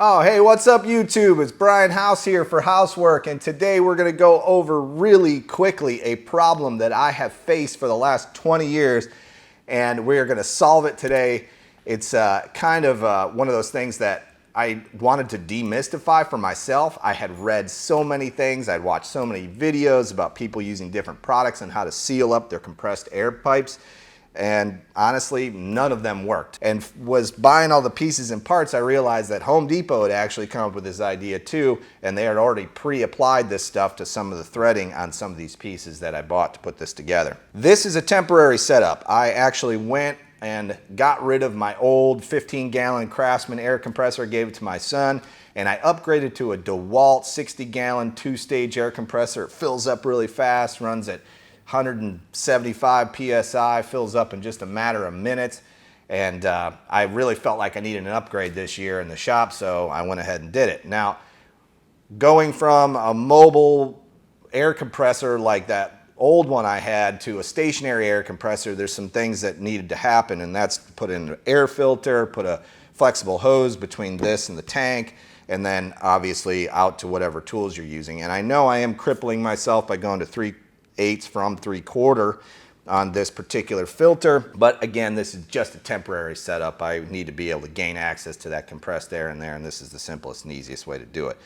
Oh, hey, what's up YouTube? It's Brian House here for Housework, and today we're going to go over really quickly a problem that I have faced for the last 20 years, and we're going to solve it today. It's kind of one of those things that I wanted to demystify for myself. I had read so many things, I'd watched so many videos about people using different products and how to seal up their compressed air pipes. And honestly, none of them worked. And was buying all the pieces and parts, I realized that Home Depot had actually come up with this idea too, and they had already pre-applied this stuff to some of the threading on some of these pieces that I bought to put this together. This is a temporary setup. I actually went and got rid of my old 15-gallon Craftsman air compressor, gave it to my son, and I upgraded to a DeWalt 60-gallon two-stage air compressor. It fills up really fast, runs at 175 PSI, fills up in just a matter of minutes. And I really felt like I needed an upgrade this year in the shop, so I went ahead and did it. Now, going from a mobile air compressor like that old one I had to a stationary air compressor, there's some things that needed to happen, and that's put in an air filter, put a flexible hose between this and the tank, and then obviously out to whatever tools you're using. And I know I am crippling myself by going to 3/8 from 3/4 on this particular filter, but again, this is just a temporary setup. I need to be able to gain access to that compressed air in there, and this is the simplest and easiest way to do it.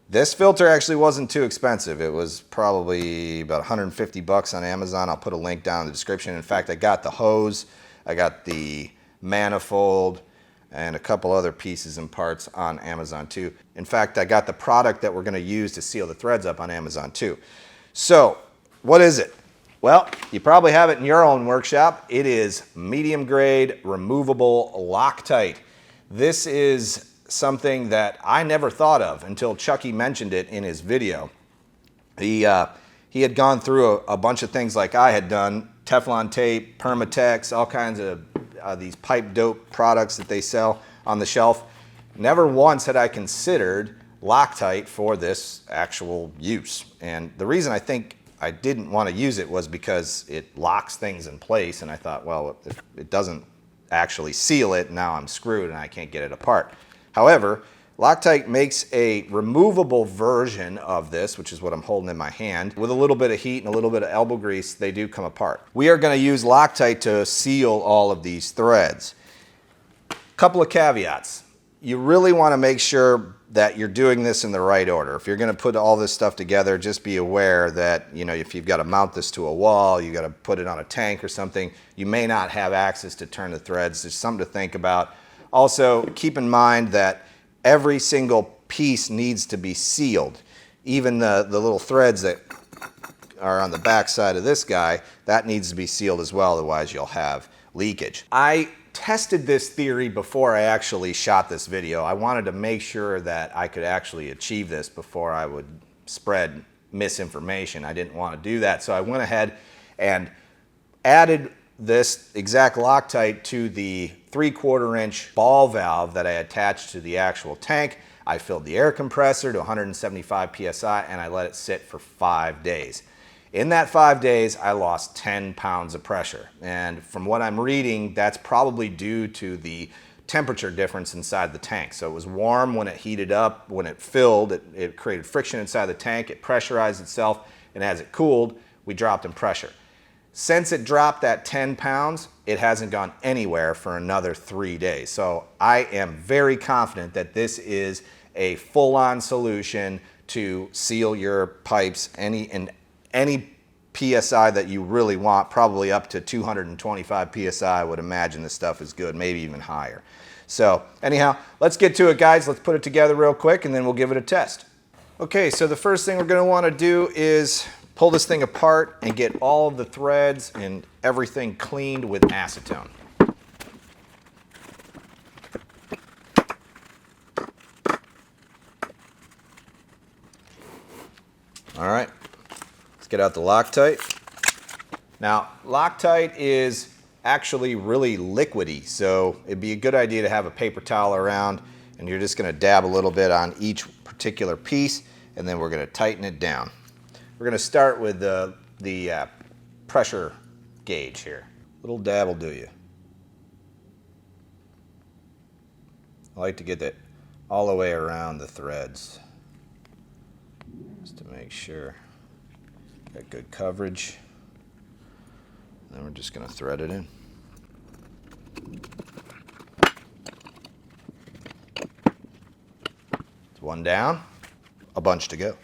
This filter actually wasn't too expensive. It was probably about 150 bucks on Amazon. I'll put a link down in the description. In fact, I got the hose, I got the manifold, and a couple other pieces and parts on Amazon too. In fact, I got the product that we're going to use to seal the threads up on Amazon too. So, what is it? Well, you probably have it in your own workshop. It is medium grade removable Loctite. This is something that I never thought of until Chucky mentioned it in his video. He had gone through a bunch of things like I had done, Teflon tape, Permatex, all kinds of these pipe dope products that they sell on the shelf. Never once had I considered Loctite for this actual use. And the reason I think I didn't want to use it was because it locks things in place, and I thought, well, if it doesn't actually seal it, now I'm screwed and I can't get it apart. However, Loctite makes a removable version of this, which is what I'm holding in my hand. With a little bit of heat and a little bit of elbow grease, they do come apart. We are going to use Loctite to seal all of these threads. Couple of caveats. You really want to make sure that you're doing this in the right order. If you're going to put all this stuff together, just be aware that, you know, if you've got to mount this to a wall, you got to put it on a tank or something, you may not have access to turn the threads. There's something to think about. Also, keep in mind that every single piece needs to be sealed. Even the little threads that are on the back side of this guy, that needs to be sealed as well, otherwise you'll have leakage. I tested this theory before I actually shot this video. I wanted to make sure that I could actually achieve this before I would spread misinformation. I didn't want to do that, so I went ahead and added this exact Loctite to the 3/4 inch ball valve that I attached to the actual tank. I filled the air compressor to 175 PSI and I let it sit for 5 days. In that 5 days, I lost 10 pounds of pressure. And from what I'm reading, that's probably due to the temperature difference inside the tank. So it was warm when it heated up. When it filled, it created friction inside the tank. It pressurized itself, and as it cooled, we dropped in pressure. Since it dropped that 10 pounds, it hasn't gone anywhere for another 3 days. So I am very confident that this is a full-on solution to seal your pipes in any PSI that you really want, probably up to 225 PSI. I would imagine this stuff is good, maybe even higher. So anyhow, let's get to it, guys. Let's put it together real quick and then we'll give it a test. Okay, so the first thing we're going to want to do is pull this thing apart and get all of the threads and everything cleaned with acetone. All right, let's get out the Loctite. Now, Loctite is actually really liquidy, so it'd be a good idea to have a paper towel around, and you're just going to dab a little bit on each particular piece, and then we're going to tighten it down. We're going to start with the pressure gauge here. Little dab will do you. I like to get that all the way around the threads, just to make sure got good coverage. Then we're just going to thread it in. It's one down, a bunch to go.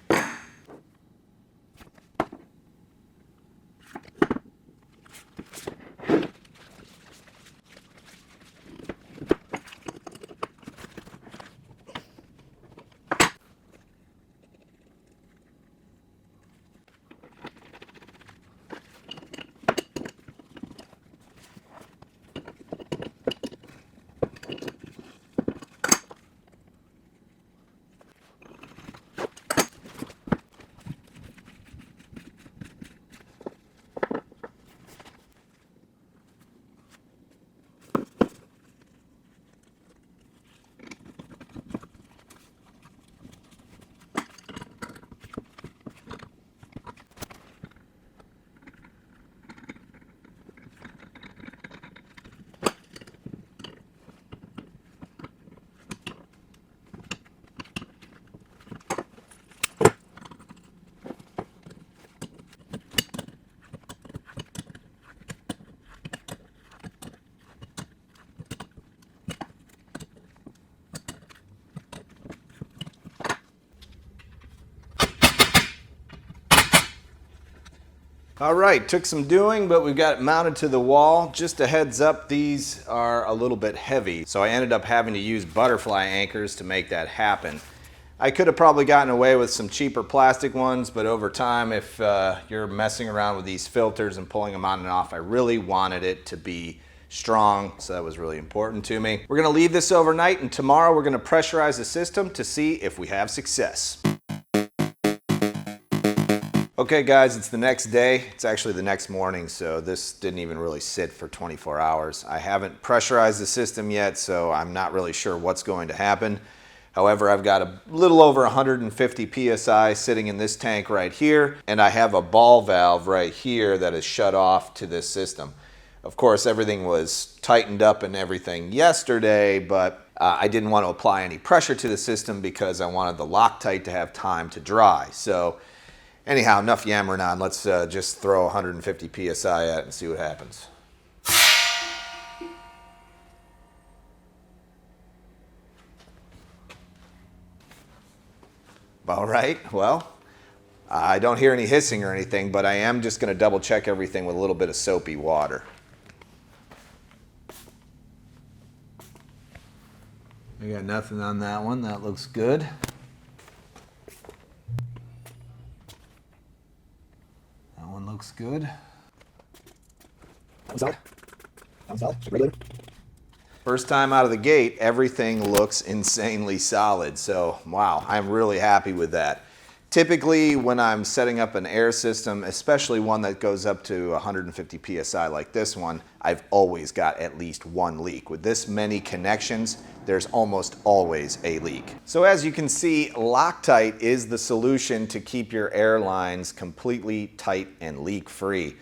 All right, took some doing, but we've got it mounted to the wall. Just a heads up, these are a little bit heavy, so I ended up having to use butterfly anchors to make that happen. I could have probably gotten away with some cheaper plastic ones, but over time, if you're messing around with these filters and pulling them on and off, I really wanted it to be strong, so that was really important to me. We're gonna leave this overnight, and tomorrow we're gonna pressurize the system to see if we have success. Okay guys, it's the next day. It's actually the next morning, so this didn't even really sit for 24 hours. I haven't pressurized the system yet, so I'm not really sure what's going to happen. However, I've got a little over 150 PSI sitting in this tank right here, and I have a ball valve right here that is shut off to this system. Of course, everything was tightened up and everything yesterday, but I didn't want to apply any pressure to the system because I wanted the Loctite to have time to dry. So anyhow, enough yammering on. Let's just throw 150 PSI at it and see what happens. All right, well, I don't hear any hissing or anything, but I am just going to double check everything with a little bit of soapy water. We got nothing on that one. That looks good. That one looks good. First time out of the gate, everything looks insanely solid. So, wow, I'm really happy with that. Typically, when I'm setting up an air system, especially one that goes up to 150 PSI like this one, I've always got at least one leak. With this many connections, there's almost always a leak. So as you can see, Loctite is the solution to keep your air lines completely tight and leak-free.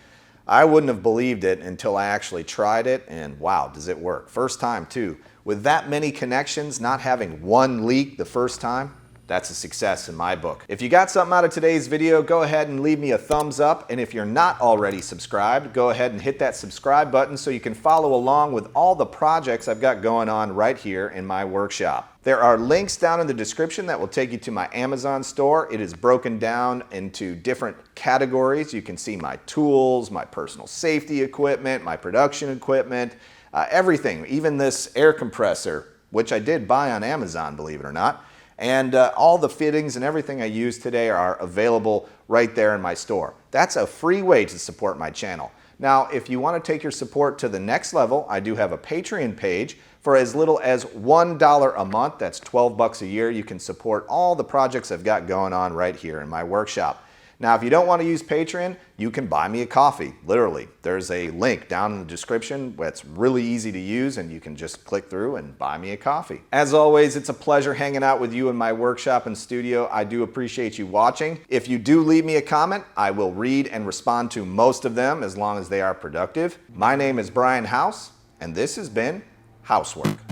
I wouldn't have believed it until I actually tried it, and wow, does it work. First time too. With that many connections, not having one leak the first time, that's a success in my book. If you got something out of today's video, go ahead and leave me a thumbs up. And if you're not already subscribed, go ahead and hit that subscribe button so you can follow along with all the projects I've got going on right here in my workshop. There are links down in the description that will take you to my Amazon store. It is broken down into different categories. You can see my tools, my personal safety equipment, my production equipment, everything, even this air compressor, which I did buy on Amazon, believe it or not. And all the fittings and everything I use today are available right there in my store. That's a free way to support my channel. Now, if you want to take your support to the next level, I do have a Patreon page. For as little as $1 a month, that's 12 bucks a year, you can support all the projects I've got going on right here in my workshop. Now, if you don't want to use Patreon, you can buy me a coffee, literally. There's a link down in the description that's really easy to use, and you can just click through and buy me a coffee. As always, it's a pleasure hanging out with you in my workshop and studio. I do appreciate you watching. If you do leave me a comment, I will read and respond to most of them as long as they are productive. My name is Brian House, and this has been Housework.